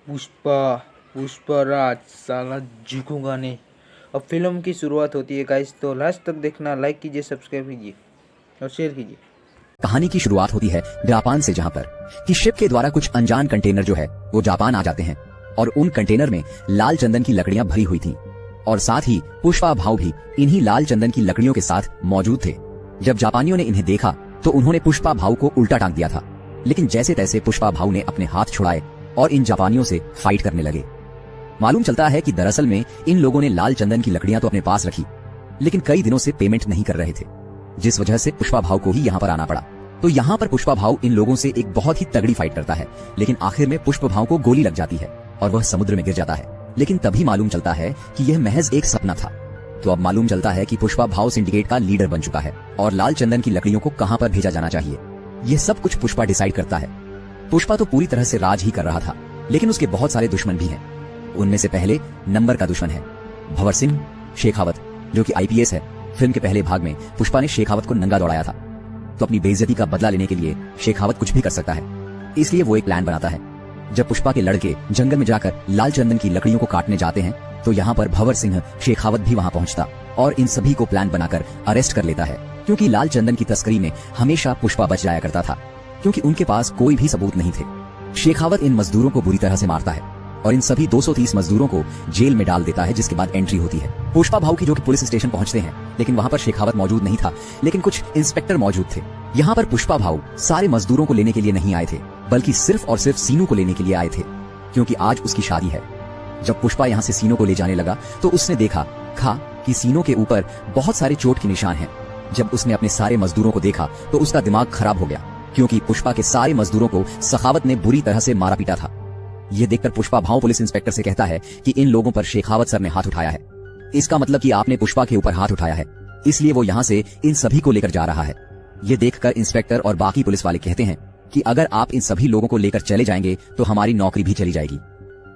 पुष्पा पुष्पराज साला झुकूंगा नहीं। अब फिल्म की शुरुआत होती है गाइस, तो लास्ट तक देखना, लाइक कीजिए, सब्सक्राइब कीजिए और शेयर कीजिए। कहानी की शुरुआत होती है जापान से, जहां पर कि शिप के द्वारा कुछ अनजान कंटेनर जो है वो जापान आ जाते हैं और उन कंटेनर में लाल चंदन की लकड़ियां भरी हुई थीं और साथ ही पुष्पा भाव भी इन्हीं लाल चंदन की लकड़ियों के साथ मौजूद थे। जब जापानियों ने इन्हें देखा तो उन्होंने पुष्पा भाव को उल्टा टांग दिया था, लेकिन जैसे तैसे पुष्पा भाव ने अपने हाथ छुड़ाए और इन जापानियों से फाइट करने लगे। मालूम चलता है कि दरअसल में इन लोगों ने लाल चंदन की लकड़ियां तो अपने पास रखी, लेकिन कई दिनों से पेमेंट नहीं कर रहे थे, जिस वजह से पुष्पा भाव को ही यहाँ पर आना पड़ा। तो यहाँ पर पुष्पा भाव इन लोगों से एक बहुत ही तगड़ी फाइट करता है, लेकिन आखिर में पुष्पा भाव को गोली लग जाती है और वह समुद्र में गिर जाता है। लेकिन तभी मालूम चलता है कि यह महज एक सपना था। तो अब मालूम चलता है कि पुष्पा भाव सिंडिकेट का लीडर बन चुका है और लाल चंदन की लकड़ियों को कहां पर भेजा जाना चाहिए, यह सब कुछ पुष्पा डिसाइड करता है। पुष्पा तो पूरी तरह से राज ही कर रहा था, लेकिन उसके बहुत सारे दुश्मन भी हैं। उनमें से पहले नंबर का दुश्मन है भंवर सिंह शेखावत, जो कि आईपीएस है। फिल्म के पहले भाग में पुष्पा ने शेखावत को नंगा दौड़ाया था, तो अपनी बेइज्जती का बदला लेने के लिए शेखावत कुछ भी कर सकता है, इसलिए वो एक प्लान बनाता है। जब पुष्पा के लड़के जंगल में जाकर लाल चंदन की लकड़ियों को काटने जाते हैं तो यहाँ पर भंवर सिंह शेखावत भी वहाँ पहुँचता और इन सभी को प्लान बनाकर अरेस्ट कर लेता है, क्योंकि लाल चंदन की तस्करी में हमेशा पुष्पा बच जाया करता था, क्योंकि उनके पास कोई भी सबूत नहीं थे। शेखावत इन मजदूरों को बुरी तरह से मारता है और इन सभी 230 मजदूरों को जेल में डाल देता है, जिसके बाद एंट्री होती है पुष्पा भाव की, जो कि पुलिस स्टेशन पहुंचते हैं। लेकिन वहां पर शेखावत मौजूद नहीं था, लेकिन कुछ इंस्पेक्टर मौजूद थे। यहाँ पर पुष्पा भाव सारे मजदूरों को लेने के लिए नहीं आए थे, बल्कि सिर्फ और सिर्फ सीनू को लेने के लिए आए थे, क्योंकि आज उसकी शादी है। जब पुष्पा यहाँ से सीनू को ले जाने लगा तो उसने देखा कि सीनू के ऊपर बहुत सारे चोट के निशान हैं। जब उसने अपने सारे मजदूरों को देखा तो उसका दिमाग खराब हो गया, क्योंकि पुष्पा के सारे मजदूरों को सखावत ने बुरी तरह से मारा पीटा था। ये देखकर पुष्पा भाव पुलिस इंस्पेक्टर से कहता है कि इन लोगों पर शेखावत सर ने हाथ उठाया है, इसका मतलब कि आपने पुष्पा के ऊपर हाथ उठाया है, इसलिए वो यहाँ से इन सभी को लेकर जा रहा है। ये देखकर इंस्पेक्टर और बाकी पुलिस वाले कहते हैं कि अगर आप इन सभी लोगों को लेकर चले जाएंगे तो हमारी नौकरी भी चली जाएगी।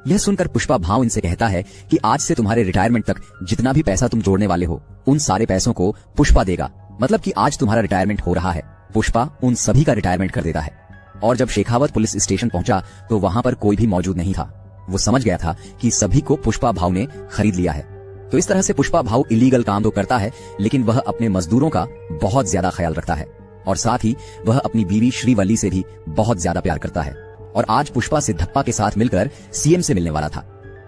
यह सुनकर पुष्पा भाव इनसे कहता है कि आज से तुम्हारे रिटायरमेंट तक जितना भी पैसा तुम जोड़ने वाले हो, उन सारे पैसों को पुष्पा देगा। मतलब कि आज तुम्हारा रिटायरमेंट हो रहा है, पुष्पा उन सभी का रिटायरमेंट कर देता है। और जब शेखावत पुलिस स्टेशन पहुंचा तो वहां पर कोई भी मौजूद नहीं था। वो समझ गया था कि सभी को पुष्पा भाव ने खरीद लिया है। तो इस तरह से पुष्पा भाव इलीगल काम तो करता है, लेकिन वह अपने मजदूरों का बहुत ज्यादा ख्याल रखता है और साथ ही वह अपनी बीवी श्रीवल्ली से भी बहुत ज्यादा प्यार करता है। और आज पुष्पा सिद्धप्पा के साथ मिलकर सीएम से मिलने वाला था,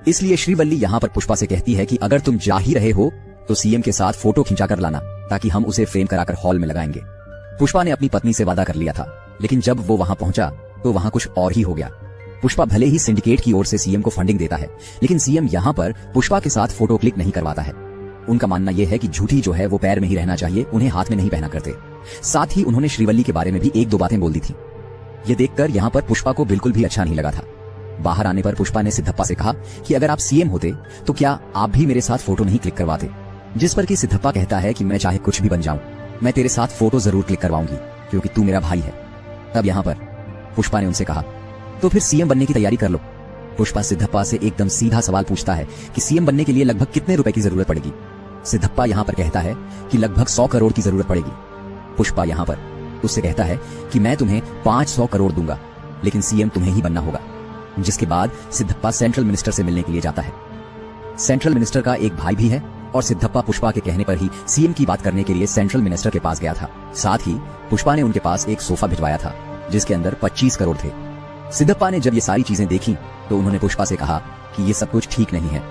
इसलिए श्रीवल्ली यहाँ पर पुष्पा से कहती है कि अगर तुम जा ही रहे हो तो सीएम के साथ फोटो खिंचा कर लाना, ताकि हम उसे फ्रेम कराकर हॉल में लगाएंगे। पुष्पा ने अपनी पत्नी से वादा कर लिया था, लेकिन जब वो वहां पहुंचा तो वहां कुछ और ही हो गया। पुष्पा भले ही सिंडिकेट की ओर से सीएम को फंडिंग देता है, लेकिन सीएम यहाँ पर पुष्पा के साथ फोटो क्लिक नहीं करवाता है। उनका मानना यह है कि झूठी जो है वो पैर में ही रहना चाहिए, उन्हें हाथ में नहीं पहना करते। साथ ही उन्होंने श्रीवल्ली के बारे में भी 1-2 बातें बोल दी थी। ये देखकर यहाँ पर पुष्पा को बिल्कुल भी अच्छा नहीं लगा था। बाहर आने पर पुष्पा ने सिद्धप्पा से कहा कि अगर आप सीएम होते तो क्या आप भी मेरे साथ फोटो नहीं क्लिक करवाते, जिस पर कि सिद्धप्पा कहता है कि मैं चाहे कुछ भी बन जाऊं, मैं तेरे साथ फोटो जरूर क्लिक करवाऊंगी, क्योंकि तू मेरा भाई है। तब यहाँ पर पुष्पा ने उनसे कहा तो फिर सीएम बनने की तैयारी कर लो। पुष्पा सिद्धप्पा से एकदम सीधा सवाल पूछता है कि सीएम बनने के लिए लगभग कितने रुपए की जरूरत पड़ेगी। सिद्धप्पा यहाँ पर कहता है कि लगभग 100 करोड़ की जरूरत पड़ेगी। पुष्पा यहाँ पर उससे कहता है कि मैं तुम्हें 500 करोड़ दूंगा, लेकिन सीएम तुम्हें ही बनना होगा। जिसके बाद सिद्धप्पा सेंट्रल मिनिस्टर से मिलने के लिए जाता है। सेंट्रल मिनिस्टर का एक भाई भी है और सिद्धप्पा पुष्पा के कहने पर ही सीएम की बात करने के लिए सेंट्रल मिनिस्टर के पास गया था। साथ ही पुष्पा ने उनके पास एक सोफा भिजवाया था, जिसके अंदर 25 करोड़ थे। सिद्धप्पा ने जब ये सारी चीजें देखी तो उन्होंने पुष्पा से कहा कि ये सब कुछ ठीक नहीं है,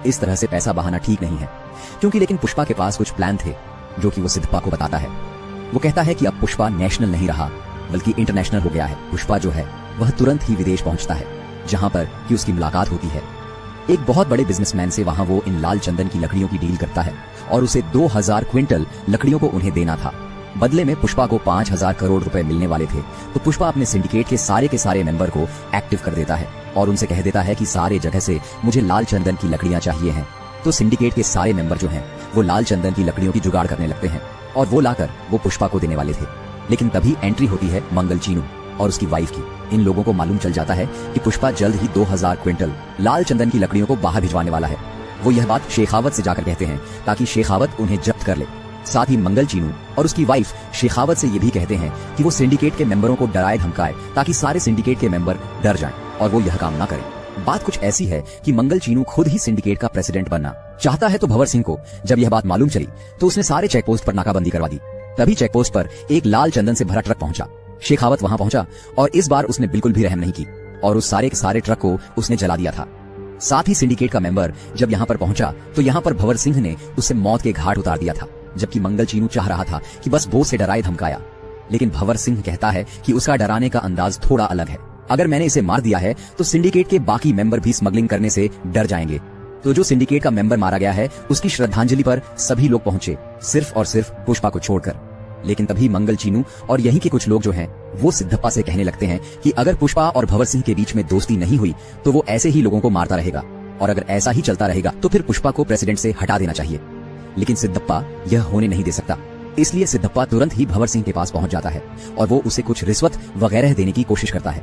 इस तरह से पैसा बहाना ठीक नहीं है, क्योंकि लेकिन पुष्पा के पास कुछ प्लान थे जो कि वो सिद्धप्पा को बताता है। वो कहता है कि अब पुष्पा नेशनल नहीं रहा, बल्कि इंटरनेशनल हो गया है। पुष्पा जो है वह तुरंत ही विदेश पहुंचता है, जहां पर कि उसकी मुलाकात होती है एक बहुत बड़े बिजनेसमैन से। वहां वो इन लाल चंदन की लकड़ियों की डील करता है और उसे 2000 क्विंटल लकड़ियों को उन्हें देना था। बदले में पुष्पा को 5000 करोड़ रुपए मिलने वाले थे। तो पुष्पा अपने सिंडिकेट के सारे मेंबर को एक्टिव कर देता है और उनसे कह देता है कि सारे जगह से मुझे लाल चंदन की लकड़ियां चाहिए हैं। तो सिंडिकेट के सारे मेंबर जो हैं वो लाल चंदन की लकड़ियों की जुगाड़ करने लगते हैं और वो लाकर वो पुष्पा को देने वाले थे। लेकिन तभी एंट्री होती है मंगल चीनू और उसकी वाइफ की। इन लोगों को मालूम चल जाता है कि पुष्पा जल्द ही 2000 क्विंटल लाल चंदन की लकड़ियों को बाहर भिजवाने वाला है। वो यह बात शेखावत से जाकर कहते हैं ताकि शेखावत उन्हें जब्त कर ले। साथ ही मंगल चीनू और उसकी वाइफ शेखावत से ये भी कहते हैं कि वो सिंडिकेट के मेंबरों को डराए धमकाए ताकि सारे सिंडिकेट के मेंबर डर जाएं और वो यह काम ना करें। बात कुछ ऐसी है कि मंगल चीनू खुद ही सिंडिकेट का प्रेसिडेंट बनना चाहता है। तो भंवर सिंह को जब यह बात मालूम चली तो उसने सारे चेकपोस्ट पर नाकाबंदी करवा दी। तभी चेकपोस्ट पर एक लाल चंदन से भरा ट्रक पहुंचा। शेखावत वहां पहुंचा और इस बार उसने बिल्कुल भी रहम नहीं की और उस सारे के सारे ट्रक को उसने जला दिया था। साथ ही सिंडिकेट का मेंबर जब यहाँ पर पहुंचा तो यहाँ पर भंवर सिंह ने उसे मौत के घाट उतार दिया था, जबकि मंगल चीनू चाह रहा था कि बस वो से डराए धमकाया। लेकिन भंवर सिंह कहता है कि उसका डराने का अंदाज थोड़ा अलग है। अगर मैंने इसे मार दिया है तो सिंडिकेट के बाकी मेंबर भी स्मगलिंग करने से डर जाएंगे। तो जो सिंडिकेट का मेंबर मारा गया है उसकी श्रद्धांजलि पर सभी लोग पहुंचे, सिर्फ और सिर्फ पुष्पा को छोड़कर। लेकिन तभी मंगल चीनू और यहीं के कुछ लोग जो हैं वो सिद्धप्पा से कहने लगते हैं कि अगर पुष्पा और भंवर सिंह के बीच में दोस्ती नहीं हुई तो वो ऐसे ही लोगों को मारता रहेगा, और अगर ऐसा ही चलता रहेगा तो फिर पुष्पा को प्रेसिडेंट से हटा देना चाहिए। लेकिन सिद्धप्पा यह होने नहीं दे सकता, इसलिए सिद्धप्पा तुरंत ही भंवर सिंह के पास पहुंच जाता है और वो उसे कुछ रिश्वत वगैरह देने की कोशिश करता है।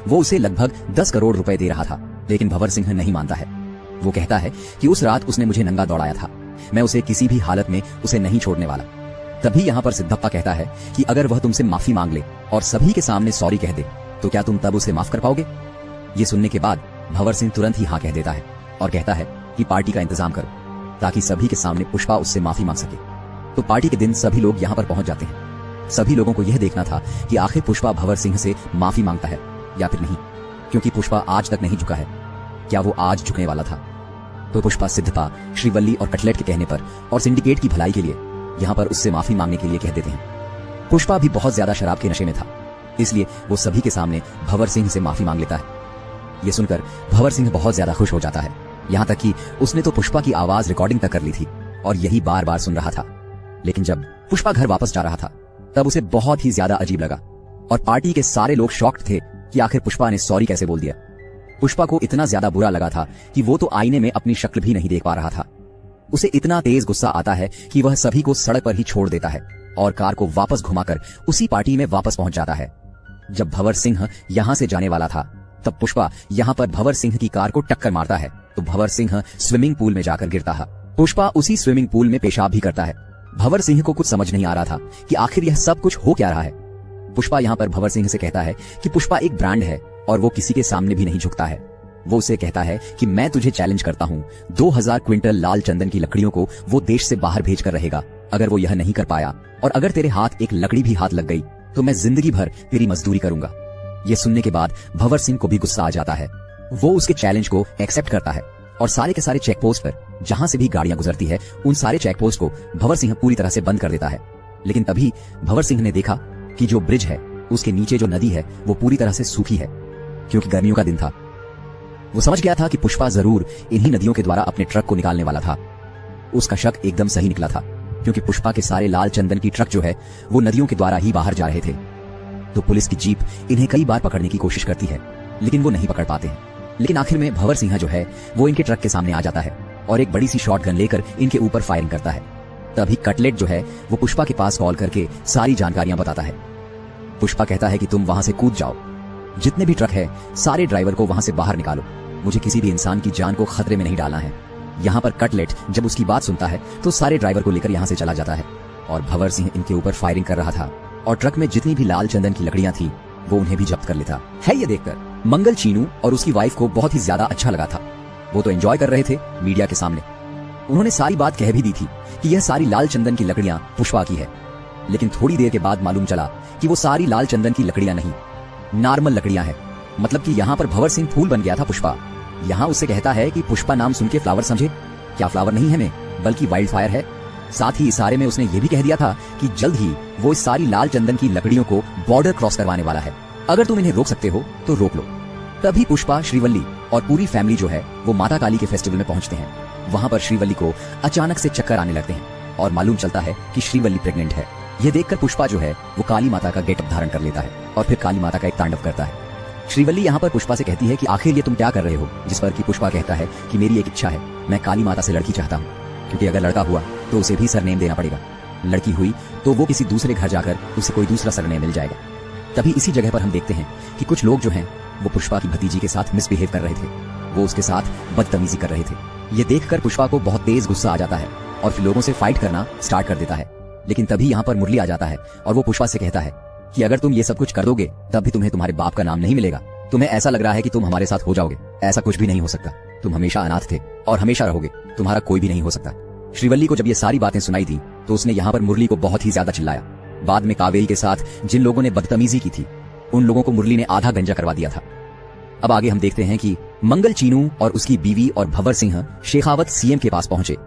वो उसे लगभग 10 करोड़ रुपए दे रहा था, लेकिन भंवर सिंह नहीं मानता है। वो कहता है कि उस रात उसने मुझे नंगा दौड़ाया था, मैं उसे किसी भी हालत में उसे नहीं छोड़ने वाला। तभी यहाँ पर सिद्धप्पा कहता है कि अगर वह तुमसे माफी मांग ले और सभी के सामने सॉरी कह दे तो क्या तुम तब उसे माफ कर पाओगे। ये सुनने के बाद भंवर सिंह तुरंत ही हाँ कह देता है और कहता है कि पार्टी का इंतजाम करो ताकि सभी के सामने पुष्पा उससे माफी मांग सके। तो पार्टी के दिन सभी लोग यहाँ पर पहुंच जाते हैं। सभी लोगों को यह देखना था कि आखिर पुष्पा भंवर सिंह से माफी मांगता है या फिर नहीं, क्योंकि पुष्पा आज तक नहीं झुका है। क्या वो आज झुकने वाला था? तो पुष्पा सिद्धप्पा, श्रीवल्ली और कटलेट के कहने पर और सिंडिकेट की भलाई के लिए यहाँ पर उससे माफी मांगने के लिए कह देते हैं। पुष्पा भी बहुत ज्यादा शराब के नशे में था, इसलिए वो सभी के सामने भंवर सिंह से माफी मांग लेता है। ये सुनकर भंवर सिंह बहुत ज्यादा खुश हो जाता है, यहाँ तक कि उसने तो पुष्पा की आवाज रिकॉर्डिंग तक कर ली थी और यही बार बार सुन रहा था। लेकिन जब पुष्पा घर वापस जा रहा था तब उसे बहुत ही ज्यादा अजीब लगा और पार्टी के सारे लोग शॉक्ड थे कि आखिर पुष्पा ने सॉरी कैसे बोल दिया। पुष्पा को इतना ज्यादा बुरा लगा था कि वो तो आईने में अपनी शक्ल भी नहीं देख पा रहा था। उसे इतना तेज गुस्सा आता है कि वह सभी को सड़क पर ही छोड़ देता है और कार को वापस घुमाकर उसी पार्टी में वापस पहुंच जाता है। जब भंवर सिंह यहां से जाने वाला था तब पुष्पा यहां पर भंवर सिंह की कार को टक्कर मारता है तो भंवर सिंह स्विमिंग पूल में जाकर गिरता है। पुष्पा उसी स्विमिंग पूल में पेशाब भी करता है। भंवर सिंह को कुछ समझ नहीं आ रहा था कि आखिर यह सब कुछ हो क्या रहा है। पुष्पा यहाँ पर भंवर सिंह से कहता है कि पुष्पा एक ब्रांड है और वो किसी के सामने भी नहीं झुकता है। वो उसे कहता है कि मैं तुझे चैलेंज करता हूँ, 2000 क्विंटल लाल चंदन की लकड़ियों को वो देश से बाहर भेज कर रहेगा। अगर वो यह नहीं कर पाया और अगर तेरे हाथ एक लकड़ी भी हाथ लग गई तो मैं जिंदगी भर तेरी मजदूरी करूंगा। ये सुनने के बाद भंवर सिंह को भी गुस्सा आ जाता है। वो उसके चैलेंज को एक्सेप्ट करता है और सारे के सारे चेक पोस्ट पर जहां से भी गाड़ियां गुजरती है उन सारे चेक पोस्ट को भंवर सिंह पूरी तरह से बंद कर देता है। लेकिन तभी भंवर सिंह ने देखा कि जो ब्रिज है उसके नीचे जो नदी है वो पूरी तरह से सूखी है, क्योंकि गर्मियों का दिन था। वो समझ गया था कि पुष्पा जरूर इन्हीं नदियों के द्वारा अपने ट्रक को निकालने वाला था। उसका शक एकदम सही निकला था, क्योंकि पुष्पा के सारे लाल चंदन की ट्रक जो है वो नदियों के द्वारा ही बाहर जा रहे थे। तो पुलिस की जीप इन्हें कई बार पकड़ने की कोशिश करती है, लेकिन वो नहीं पकड़ पाते हैं। लेकिन आखिर में भंवर सिंह जो है वो इनके ट्रक के सामने आ जाता है और एक बड़ी सी शॉटगन लेकर इनके ऊपर फायरिंग करता है। तभी कटलेट जो है वो पुष्पा के पास कॉल करके सारी जानकारियां बताता है। पुष्पा कहता है कि तुम वहां से कूद जाओ, जितने भी ट्रक है सारे ड्राइवर को वहां से बाहर निकालो, मुझे किसी भी इंसान की जान को खतरे में नहीं डालना है। यहाँ पर कटलेट जब उसकी बात सुनता है तो सारे ड्राइवर को लेकर यहाँ से चला जाता है और भंवर सिंह इनके ऊपर फायरिंग कर रहा था और ट्रक में जितनी भी लाल चंदन की लकड़ियां थी वो उन्हें भी जब्त कर लेता है। ये देखकर मंगल चीनू और उसकी वाइफ को बहुत ही ज्यादा अच्छा लगा था। वो तो एंजॉय कर रहे थे मीडिया के सामने। उन्होंने सारी बात कह भी दी थी कि यह सारी लाल चंदन की लकड़ियां पुष्पा की है। लेकिन थोड़ी देर के बाद मालूम चला कि वो सारी लाल चंदन की लकड़ियां नहीं, नॉर्मल लकड़ियां हैं। मतलब कि यहाँ पर भंवर सिंह फूल बन गया था पुष्पा। यहाँ उससे कहता है कि पुष्पा नाम सुन के फ्लावर समझे, क्या फ्लावर नहीं है मैं, बल्कि वाइल्ड फायर है। साथ ही इशारे में उसने ये भी कह दिया था कि जल्द ही वो इस सारी लाल चंदन की लकड़ियों को बॉर्डर क्रॉस करवाने वाला है। अगर तुम इन्हें रोक सकते हो तो रोक लो। तभी पुष्पा, श्रीवल्ली और पूरी फैमिली जो है वो माता काली के फेस्टिवल में पहुंचते हैं। वहां पर श्रीवल्ली को अचानक से चक्कर आने लगते हैं और मालूम चलता है कि श्रीवल्ली प्रेग्नेंट है। ये देखकर पुष्पा जो है वो काली माता का गेटअप धारण कर लेता है और फिर काली माता का एक तांडव करता है। श्रीवल्ली यहाँ पर पुष्पा से कहती है कि आखिर ये तुम क्या कर रहे हो, जिस पर कि पुष्पा कहता है कि मेरी एक इच्छा है, मैं काली माता से लड़की चाहता हूँ, क्योंकि अगर लड़का हुआ तो उसे भी सरनेम देना पड़ेगा, लड़की हुई तो वो किसी दूसरे घर जाकर उसे कोई दूसरा सरनेम मिल जाएगा। तभी इसी जगह पर हम देखते हैं कि कुछ लोग जो हैं वो पुष्पा की भतीजी के साथ मिसबिहेव कर रहे थे, वो उसके साथ बदतमीजी कर रहे थे। ये देखकर पुष्पा को बहुत तेज गुस्सा आ जाता है और फिर लोगों से फाइट करना स्टार्ट कर देता है। लेकिन तभी यहाँ पर मुरली आ जाता है और वो पुष्पा से कहता है कि अगर तुम ये सब कुछ कर दोगे तब भी तुम्हें तुम्हारे बाप का नाम नहीं मिलेगा, तुम्हें ऐसा लग रहा है कि तुम हमारे साथ हो जाओगे, ऐसा कुछ भी नहीं हो सकता। तुम हमेशा अनाथ थे और हमेशा रहोगे, तुम्हारा कोई भी नहीं हो सकता। श्रीवल्ली को जब ये सारी बातें सुनाई थी तो उसने यहाँ पर मुरली को बहुत ही ज्यादा चिल्लाया। बाद में कावेरी के साथ जिन लोगों ने बदतमीजी की थी उन लोगों को मुरली ने आधा गंजा करवा दिया था। अब आगे हम देखते हैं कि मंगल चीनू और उसकी बीवी और भंवर सिंह शेखावत सीएम के पास पहुंचे।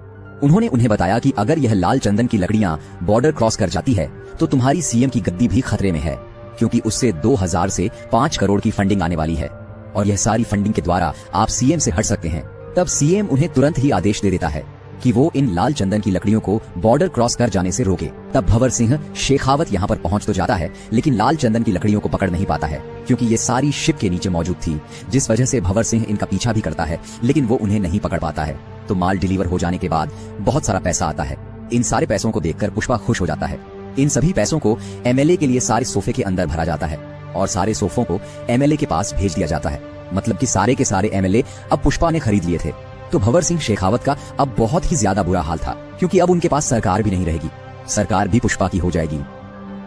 उन्होंने उन्हें बताया कि अगर यह लाल चंदन की लकड़ियां बॉर्डर क्रॉस कर जाती है तो तुम्हारी सीएम की गद्दी भी खतरे में है, क्योंकि उससे 2000 से 5 करोड़ की फंडिंग आने वाली है और यह सारी फंडिंग के द्वारा आप सीएम से हट सकते हैं। तब सीएम उन्हें तुरंत ही आदेश दे देता है कि वो इन लाल चंदन की लकड़ियों को बॉर्डर क्रॉस कर जाने से रोके। तब भंवर सिंह शेखावत यहाँ पर पहुंच तो जाता है, लेकिन लाल चंदन की लकड़ियों को पकड़ नहीं पाता है, क्योंकि ये सारी शिप के नीचे मौजूद थी, जिस वजह से भंवर सिंह इनका पीछा भी करता है, लेकिन वो उन्हें नहीं पकड़ पाता है। तो माल डिलीवर हो जाने के बाद बहुत सारा पैसा आता है। इन सारे पैसों को देखकर पुष्पा खुश हो जाता है। इन सभी पैसों को एमएलए के लिए सारे सोफे के अंदर भरा जाता है और सारे सोफों को एमएलए के पास भेज दिया जाता है। मतलब कि सारे के सारे एमएलए अब पुष्पा ने खरीद लिए थे। तो भंवर सिंह शेखावत का अब बहुत ही ज्यादा बुरा हाल था, क्योंकि अब उनके पास सरकार भी नहीं रहेगी, सरकार भी पुष्पा की हो जाएगी।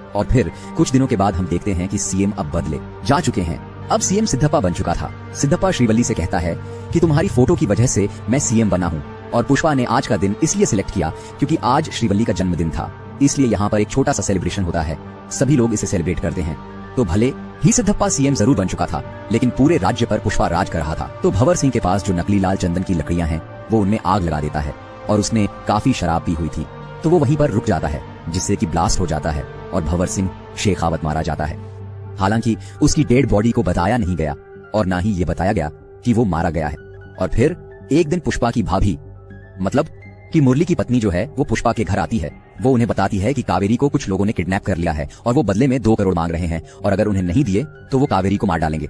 और फिर कुछ दिनों के बाद हम देखते हैं कि सीएम अब बदले जा चुके हैं। अब सीएम सिद्धप्पा बन चुका था। सिद्धप्पा श्रीवल्ली से कहता है कि तुम्हारी फोटो की वजह से मैं सीएम बना हूँ, और पुष्पा ने आज का दिन इसलिए सिलेक्ट किया क्योंकि आज श्रीवल्ली का जन्मदिन था, इसलिए यहाँ पर एक छोटा सा सेलिब्रेशन होता है, सभी लोग इसे सेलिब्रेट करते हैं। तो भले ही सिद्धप्पा सीएम जरूर बन चुका था, लेकिन पूरे राज्य पर पुष्पा राज कर रहा था। तो भंवर सिंह के पास जो नकली लाल चंदन की लकड़ियां हैं वो उनमें आग लगा देता है, और उसने काफी शराब पी हुई थी, तो वो वहीं पर रुक जाता है, जिससे कि ब्लास्ट हो जाता है और भंवर सिंह शेखावत मारा जाता है। हालांकि उसकी डेड बॉडी को बताया नहीं गया और ना ही ये बताया गया कि वो मारा गया है। और फिर एक दिन पुष्पा की भाभी, मतलब कि मुरली की पत्नी जो है, वो पुष्पा के घर आती है। वो उन्हें बताती है कि कावेरी को कुछ लोगों ने किडनैप कर लिया है और वो बदले में 2 करोड़ मांग रहे हैं, और अगर उन्हें नहीं दिए तो वो कावेरी को मार डालेंगे।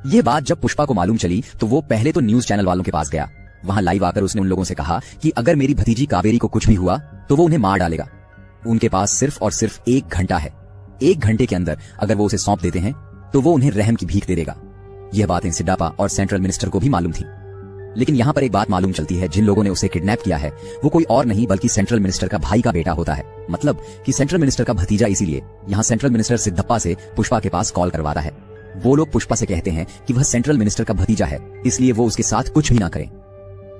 ये बात जब पुष्पा को मालूम चली तो वो पहले तो न्यूज चैनल वालों के पास गया। वहां लाइव आकर उसने उन लोगों से कहा कि अगर मेरी भतीजी कावेरी को कुछ भी हुआ तो वो उन्हें मार डालेगा। उनके पास सिर्फ और सिर्फ 1 घंटा है। 1 घंटे के अंदर अगर वो उसे सौंप देते हैं तो वो उन्हें रहम की भीख दे देगा। यह बातें सिड्डापा और सेंट्रल मिनिस्टर को भी मालूम थी। लेकिन यहाँ पर एक बात मालूम चलती है, जिन लोगों ने उसे किडनैप किया है वो कोई और नहीं बल्कि सेंट्रल मिनिस्टर का भाई का बेटा होता है। मतलब कि सेंट्रल मिनिस्टर का भतीजा, इसीलिए यहाँ सेंट्रल मिनिस्टर सिद्धप्पा से पुष्पा के पास कॉल करवाता है। वो लोग पुष्पा से कहते हैं कि वह सेंट्रल मिनिस्टर का भतीजा है, इसलिए वो उसके साथ कुछ भी ना करें।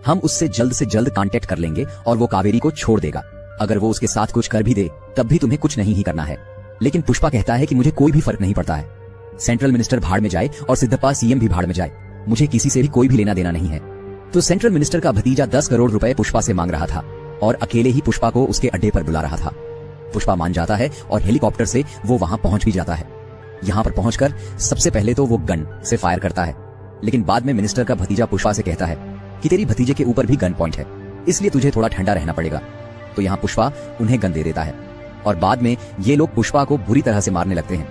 हम उससे जल्द से जल्द कांटेक्ट कर लेंगे और वो कावेरी को छोड़ देगा। अगर वो उसके साथ कुछ कर भी दे तब भी तुम्हें कुछ नहीं ही करना है। लेकिन पुष्पा कहता है कि मुझे कोई भी फर्क नहीं पड़ता है, सेंट्रल मिनिस्टर भाड़ में जाए और सिद्धप्पा सीएम भी भाड़ में जाए, मुझे किसी से भी कोई भी लेना देना नहीं है। तो सेंट्रल मिनिस्टर का भतीजा 10 करोड़ रुपए पुष्पा से मांग रहा था और अकेले ही पुष्पा को उसके अड्डे पर बुला रहा था। पुष्पा मान जाता है और हेलीकॉप्टर से वो वहां पहुंच भी जाता है। यहाँ पर पहुंचकर सबसे पहले तो वो गन से फायर करता है, लेकिन बाद में मिनिस्टर का भतीजा पुष्पा से कहता है कि तेरी भतीजे के ऊपर भी गन पॉइंट है, इसलिए तुझे थोड़ा ठंडा रहना पड़ेगा। तो यहाँ पुष्पा उन्हें गन दे देता है और बाद में ये लोग पुष्पा को बुरी तरह से मारने लगते हैं।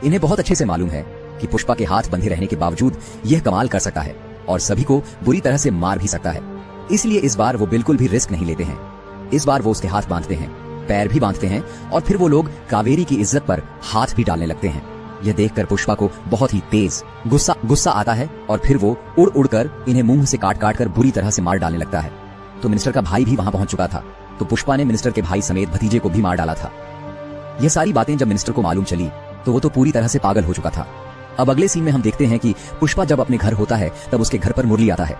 इन्हें बहुत अच्छे से मालूम है कि पुष्पा के हाथ बंधे रहने के बावजूद यह कमाल कर सकता है और सभी को बुरी तरह से मार भी सकता है, इसलिए इस बार वो बिल्कुल भी रिस्क नहीं लेते हैं। इस बार वो उसके हाथ बांधते हैं, पैर भी बांधते हैं और फिर वो लोग कावेरी की इज्जत पर हाथ भी डालने लगते हैं। यह देखकर पुष्पा को बहुत ही तेज गुस्सा आता है और फिर वो उड़ उड़कर इन्हें मुंह से काट काट कर बुरी तरह से मार डालने लगता है। तो मिनिस्टर का भाई भी वहां पहुंच चुका था, तो पुष्पा ने मिनिस्टर के भाई समेत भतीजे को भी मार डाला था। यह सारी बातें जब मिनिस्टर को मालूम चली तो वो तो पूरी तरह से पागल हो चुका था। अब अगले सीन में हम देखते हैं कि पुष्पा जब अपने घर होता है तब उसके घर पर मुरली आता है।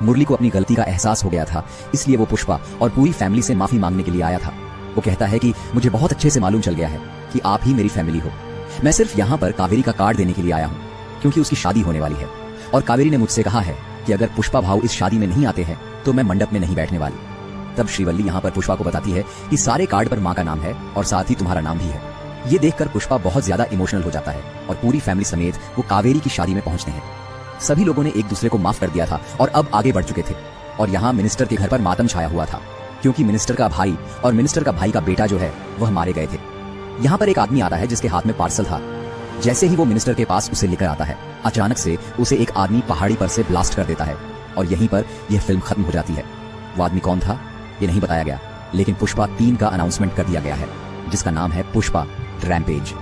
मुरली को अपनी गलती का एहसास हो गया था, इसलिए वो पुष्पा और पूरी फैमिली से माफी मांगने के लिए आया था। वो कहता है कि मुझे बहुत अच्छे से मालूम चल गया है कि आप ही मेरी फैमिली हो। मैं सिर्फ यहाँ पर कावेरी का कार्ड देने के लिए आया हूँ, क्योंकि उसकी शादी होने वाली है और कावेरी ने मुझसे कहा है कि अगर पुष्पा भाऊ इस शादी में नहीं आते हैं तो मैं मंडप में नहीं बैठने वाली। तब श्रीवल्ली यहाँ पर पुष्पा को बताती है कि सारे कार्ड पर माँ का नाम है और साथ ही तुम्हारा नाम भी है। ये देखकर पुष्पा बहुत ज्यादा इमोशनल हो जाता है और पूरी फैमिली समेत वो कावेरी की शादी में पहुंचते हैं। सभी लोगों ने एक दूसरे को माफ कर दिया था और अब आगे बढ़ चुके थे और यहाँ मिनिस्टर के घर पर मातम छाया हुआ था, क्योंकि मिनिस्टर का भाई और मिनिस्टर का भाई का बेटा जो है वह मारे गए थे। यहाँ पर एक आदमी आता है जिसके हाथ में पार्सल था। जैसे ही वो मिनिस्टर के पास उसे लेकर आता है, अचानक से उसे एक आदमी पहाड़ी पर से ब्लास्ट कर देता है और यहीं पर यह फिल्म खत्म हो जाती है। वो आदमी कौन था ये नहीं बताया गया, लेकिन पुष्पा 3 का अनाउंसमेंट कर दिया गया है, जिसका नाम है पुष्पा रैम्पेज।